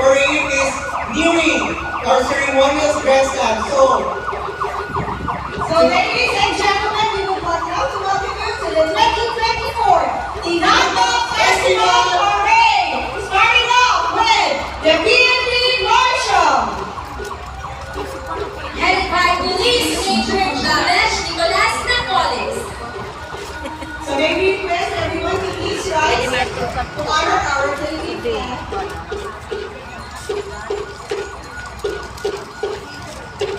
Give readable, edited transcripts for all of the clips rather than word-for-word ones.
parade is nearing our ceremonial dress up. So ladies and gentlemen, we would like now to welcome you to the 2024 Tinato Festival Parade! Starting off with the PNP Marshal! Headed by Police Major Javesh Nicolas Napoles. So may we request everyone to please rise to honor our Philippine flag.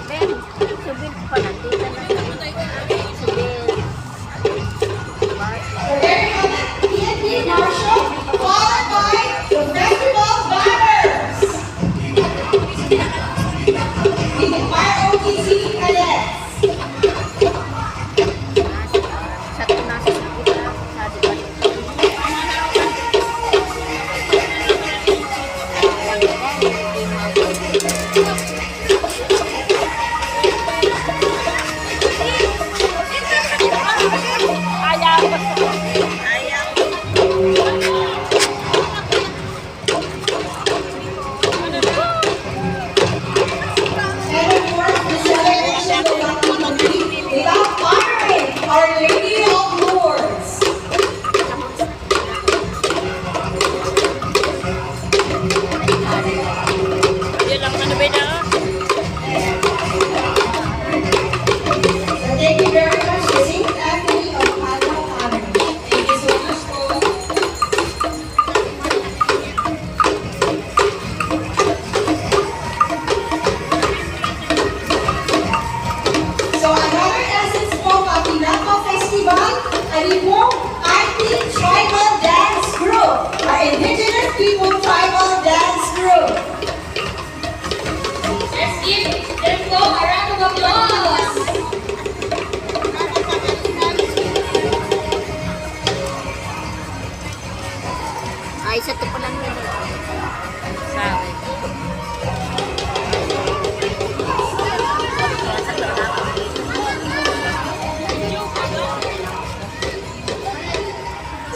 Ben, subin pa natin. So there you have it, PNP Marshal, followed by the festival banners. The ROTC cadets. Satu nasi kita sa And of course, the celebration will not be complete without honoring Our Lady of Lourdes. So thank you very much to St. Anthony of Padua Parish. Thank you so much po. So another essence po ng Tinato Festival ay yung ating tribal dance group, our Indigenous People Tribal Dance Group. Let's give them go a round of applause. ay satu pa lang din. Sabi.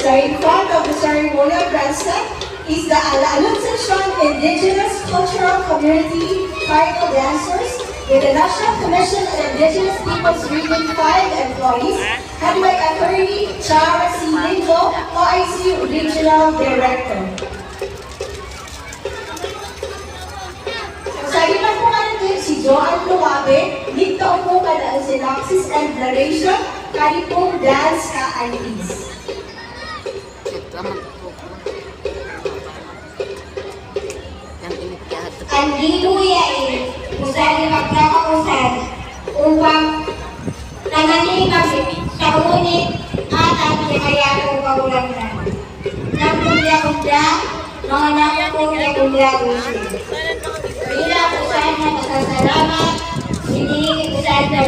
So in front of the ceremonial grandstand is the Alunsasyon Indigenous Cultural Community Tribal Dancers with the National Commission on Indigenous Peoples Region 5 employees, headed by Attorney Chara C. Lingo, OIC Regional Director. Sa ilan po kayo din si Joan Luwabe, dito po kada ang synopsis and narration, kani pong dance ka anis. Ito ang yang ini jahat. Ang giluya usali magkakausan upang nanganin kami sa unit at ang kinayang kaulangan. Nagkundya-kundya, mga nakakundya-kundya usin. Bilang usahan na pasasalamat, hindi usahan na